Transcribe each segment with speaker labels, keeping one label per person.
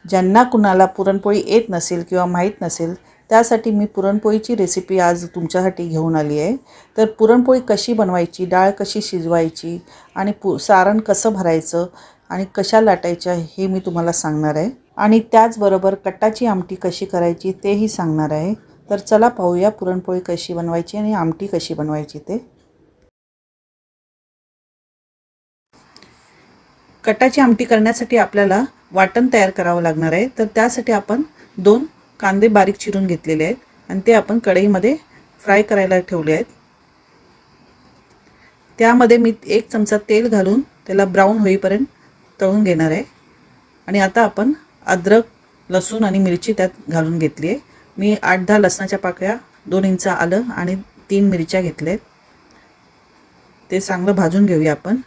Speaker 1: ज्यांना कुणाला पुरणपोळी येत नसेल किंवा माहीत नसेल त्यासाठी मी पुरणपोळीची रेसिपी आज तुमच्यासाठी घेऊन आली आहे। तर पुरणपोळी कशी बनवायची, डाळ कशी शिजवायची आणि सारण कसं भरायचं आणि कशा लाटायच्या हे मी तुम्हाला सांगणार आहे आणि त्याचबरोबर कट्टाची आमटी कशी करायची तेही सांगणार आहे। तर चला पाहूया पुरणपोळी कशी बनवायची आणि आमटी कशी बनवायची ते। कट्टाची आमटी करण्यासाठी आपल्याला वाटण तयार करावं लागणार आहे। तर त्यासाठी आपण 2 कांदे बारीक चिरून घेतलेले आहेत आणि ते आपण कढईमध्ये फ्राय करायला ठेवले आहेत। त्यामध्ये मी 1 चमचा तेल घालून त्याला ब्राऊन होईपर्यंत तळून घेणार आहे। आणि आता आपण अद्रक, लसूण आणि मिरची त्यात घालून घेतली आहे। मी 8-10 लसणाच्या पाकळ्या, 2 इंच आलं आणि 3 मिरच्या घेतल्यात। ते चांगलं भाजून घेऊया आपण।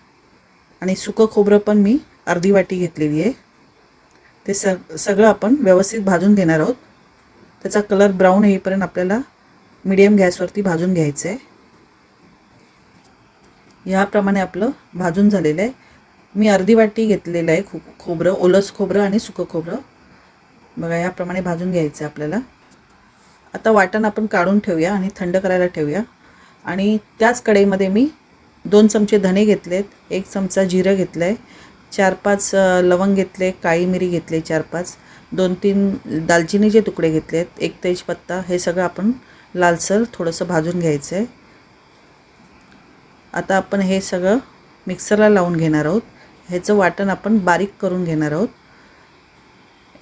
Speaker 1: आणि सुकं खोबरं पण मी अर्धी वाटी घेतलेली आहे। ते सगळं आपण व्यवस्थित भाजून घेणार आहोत। त्याचा कलर ब्राऊन येईपर्यंत आपल्याला मीडियम गॅसवरती भाजून घ्यायचं आहे। याप्रमाणे आपलं भाजून झालेलं आहे। मी अर्धी वाटी घेतलेलं आहे खोबरं, ओलस खोबरं आणि सुकं खोबरं। बघा याप्रमाणे भाजून घ्यायचं आहे आपल्याला। आता वाटण आपण काढून ठेवूया आणि थंड करायला ठेवूया। आणि त्याच कढईमध्ये मी 2 चमचे धणे घेतलेत, 1 चमचा जिरं घेतलंय, 4-5 लवंग घेतले, काळी मिरी घेतले 4-5, 2-3 दालचिनीचे तुकडे घेतलेत, 1 तेजपत्ता। हे सगळं आपण लालसर थोडंसं भाजून घ्यायचं आहे। आता आपण हे सगळं मिक्सरला लावून घेणार आहोत। ह्याचं वाटण आपण बारीक करून घेणार आहोत,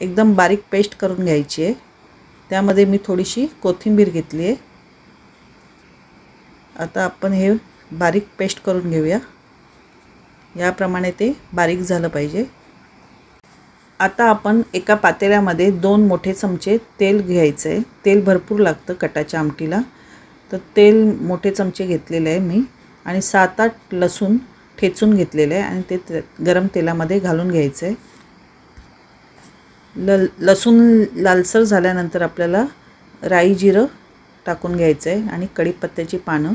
Speaker 1: एकदम बारीक पेस्ट करून घ्यायची आहे। त्यामध्ये मी थोडीशी कोथिंबीर घेतली आहे। आता आपण हे बारीक पेस्ट करून घेऊया। याप्रमाणे ते बारीक झालं पाहिजे। आता आपण एका पातेल्यामध्ये 2 मोठे चमचे तेल घ्यायचं आहे। तेल भरपूर लागतं कटाच्या आमटीला, तर तेल मोठे चमचे घेतलेले आहे मी। आणि 7-8 लसूण ठेचून घेतलेले आहे आणि ते गरम तेलामध्ये घालून घ्यायचं आहे। लसूण लालसर झाल्यानंतर आपल्याला राई जिरं टाकून घ्यायचं आहे आणि कढीपत्त्याची पानं,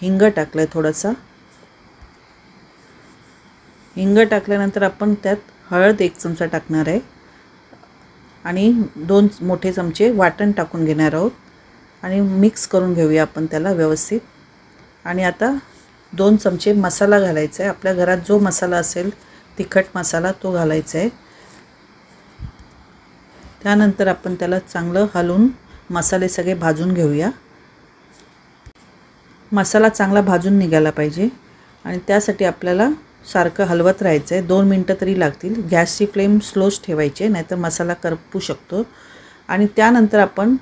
Speaker 1: हिंग टाकलं आहे थोडासा। हिंग टाकल्यानंतर आपण त्यात हळद 1 चमचा टाकणार आहे आणि 2 मोठे चमचे वाटण टाकून घेणार आहोत आणि मिक्स करून घेऊया आपण त्याला व्यवस्थित। आणि आता 2 चमचे मसाला घालायचा आहे। आपल्या घरात जो मसाला असेल तिखट मसाला तो घालायचा आहे। त्यानंतर आपण त्याला चांगलं हलवून मसाले सगळे भाजून घेऊया। मसाला चांगला भाजून निघाला पाहिजे आणि त्यासाठी आपल्याला सारखं हलवत राहायचं आहे। 2 मिनिटं तरी लागतील। गॅसची फ्लेम स्लोच ठेवायची, नाहीतर मसाला करपू शकतो। आणि त्यानंतर आपण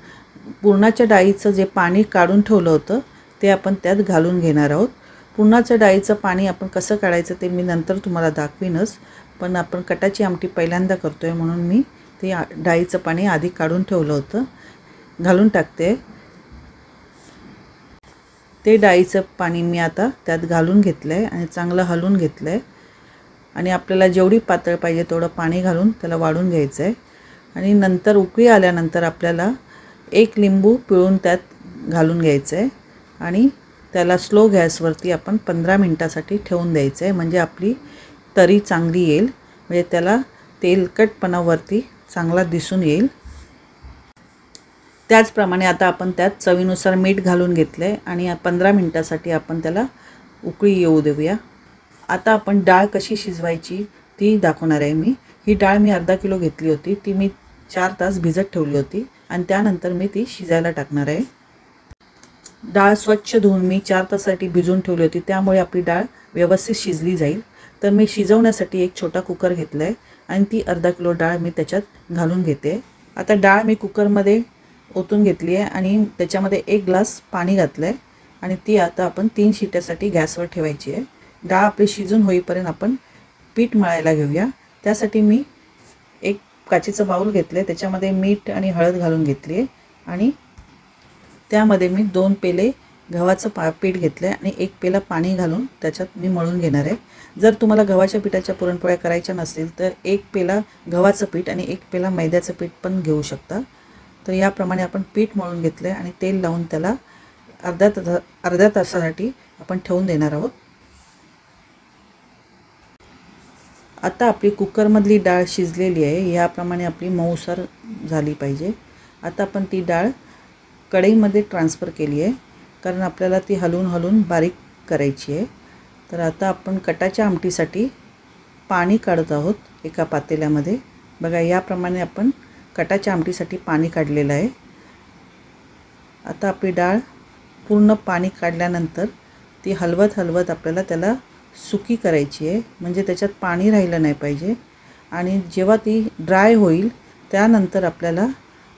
Speaker 1: पुरणाच्या डाळीचं जे पाणी काढून ठेवलं होतं ते आपण त्यात घालून घेणार आहोत। पुरणाच्या डाळीचं पाणी आपण कसं काढायचं ते मी नंतर तुम्हाला दाखवीनच, पण आपण कटाची आमटी पहिल्यांदा करतोय म्हणून मी ते डाळीचं पाणी आधी काढून ठेवलं होतं। घालून टाकते। ते डाळीचं पाणी मी आता त्यात घालून घेतलं आहे आणि चांगलं हलवून घेतलं आहे। आणि आपल्याला जेवढी पातळ पाहिजे तेवढं पाणी घालून त्याला वाढून घ्यायचं आहे। आणि नंतर उकळी आल्यानंतर आपल्याला 1 लिंबू पिळून त्यात घालून घ्यायचं आहे आणि त्याला स्लो गॅसवरती आपण 15 मिनिटासाठी ठेवून द्यायचं आहे, म्हणजे आपली तरी चांगली येईल, म्हणजे त्याला तेलकटपणावरती चांगला दिसून येईल। त्याचप्रमाणे आता आपण त्यात चवीनुसार मीठ घालून घेतलं आहे आणि 15 मिनिटासाठी आपण त्याला उकळी येऊ देऊया। आता आपण डाळ कशी शिजवायची ती दाखवणार आहे मी। ही डाळ मी अर्धा किलो घेतली होती, ती मी 4 तास भिजत ठेवली होती आणि त्यानंतर मी ती शिजायला टाकणार आहे। डाळ स्वच्छ धुवून मी 4 तासासाठी भिजवून ठेवली होती, त्यामुळे आपली डाळ व्यवस्थित शिजली जाईल। तर मी शिजवण्यासाठी एक छोटा कुकर घेतला आहे आणि ती अर्धा किलो डाळ मी त्याच्यात घालून घेते। आता डाळ मी कुकरमध्ये ओतून घेतली आहे आणि त्याच्यामध्ये 1 ग्लास पाणी घातलं आहे आणि ती आता आपण 3 शिट्ट्यासाठी गॅसवर ठेवायची आहे। डाळ आपली शिजून होईपर्यंत आपण पीठ मळायला घेऊया। त्यासाठी मी एक काचेचं बाउल घेतलं आहे, त्याच्यामध्ये मीठ आणि हळद घालून घेतली आहे आणि त्यामध्ये मी 2 पेले गव्हाचं पीठ घेतलं आहे आणि 1 पेला पाणी घालून त्याच्यात मी मळून घेणार आहे। जर तुम्हाला गव्हाच्या पिठाच्या पुरणपोळ्या करायच्या नसतील तर 1 पेला गव्हाचं पीठ आणि 1 पेला मैद्याचं पीठ पण घेऊ शकता। तर याप्रमाणे आपण पीठ मळून घेतलं आहे आणि तेल लावून त्याला अर्ध्या तासासाठी आपण ठेवून देणार आहोत। आता आपली कुकरमधली डाळ शिजलेली आहे, याप्रमाणे आपली मऊसर झाली पाहिजे. आता आपण ती डाळ कढईमध्ये ट्रान्सफर केली आहे, कारण आपल्याला ती हलवून बारीक करायची आहे. तर आता आपण कटाच्या आमटीसाठी पाणी काढत आहोत एका पातेल्यामध्ये. बघा, याप्रमाणे आपण कटाच्या आमटीसाठी पाणी काढलेलं आहे. आता आपली डाळ पूर्ण पाणी काढल्यानंतर ती हलवत आपल्याला त्याला सुकी करायची आहे, म्हणजे त्याच्यात पाणी राहिलं नाही पाहिजे. आणि जेव्हा ती ड्राय होईल त्यानंतर आपल्याला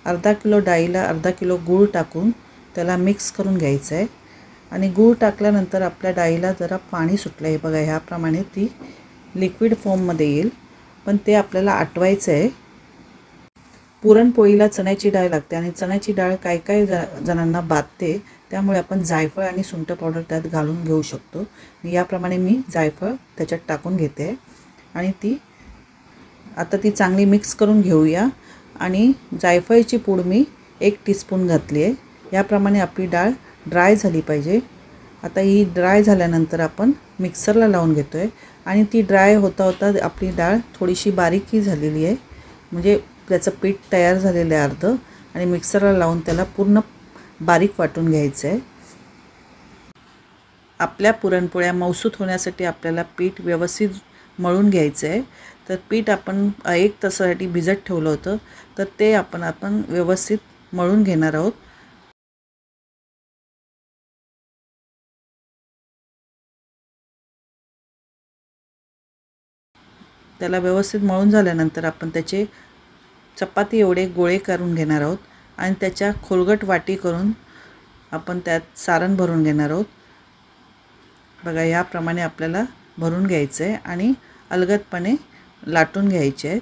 Speaker 1: अर्धा किलो डाळीला अर्धा किलो गूळ टाकून त्याला मिक्स करून घ्यायचं आहे. आणि गूळ टाकल्यानंतर आपल्या डाळीला जरा पाणी सुटलं आहे. बघा, ह्याप्रमाणे ती लिक्विड फॉर्ममध्ये येईल, पण ते आपल्याला आटवायचं आहे. पुरणपोळीला चण्याची डाळ लागते आणि चण्याची डाळ काही जणांना बाधते, त्यामुळे आपण जायफळ आणि सुंठ पावडर त्यात घालून घेऊ शकतो. याप्रमाणे मी जायफळ त्याच्यात टाकून घेते आणि आता ती चांगली मिक्स करून घेऊया. आणि जायफळची पूड मी 1 टीस्पून घातली आहे. याप्रमाणे आपली डाळ ड्राय झाली पाहिजे. आता ही ड्राय झाल्यानंतर आपण मिक्सरला लावून घेतो आहे आणि ती ड्राय होता आपली डाळ थोडीशी बारीकही झालेली आहे, म्हणजे त्याचं पीठ तयार झालेलं आहे अर्धं. आणि मिक्सरला लावून त्याला पूर्ण बारीक वाटून घ्यायचं आहे. आपल्या पुरणपोळ्या मऊसूत होण्यासाठी आपल्याला पीठ व्यवस्थित मळून घ्यायचं आहे. तर पीठ आपण 1 तासासाठी भिजत ठेवलं होतं, तर ते आपण व्यवस्थित मळून घेणार आहोत. त्याला व्यवस्थित मळून झाल्यानंतर आपण त्याचे चपाती एवढे गोळे करून घेणार आहोत आणि त्याच्या खोलगट वाटी करून आपण त्यात सारण भरून घेणार आहोत. बघा, याप्रमाणे आपल्याला भरून घ्यायचं आहे आणि अलगदपणे लाटून घ्यायचे आहेत.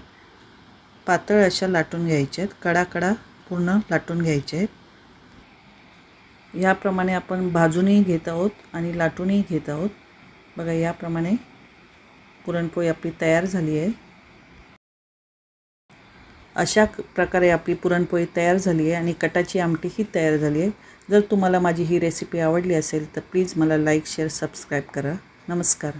Speaker 1: पातळ अशा लाटून घ्यायच्या आहेत, कडा पूर्ण लाटून घ्यायचे आहेत. याप्रमाणे आपण भाजूनही घेत आहोत आणि लाटूनही घेत आहोत. बघा, याप्रमाणे पुरणपोळी आपली तयार झाली आहे. अशा प्रकारे आपली पुरणपोळी तयार झाली आहे आणि कटाची आमटीही तयार झाली आहे. जर तुम्हाला माझी ही रेसिपी आवडली असेल तर प्लीज मला लाईक, शेअर, सबस्क्राईब करा. नमस्कार.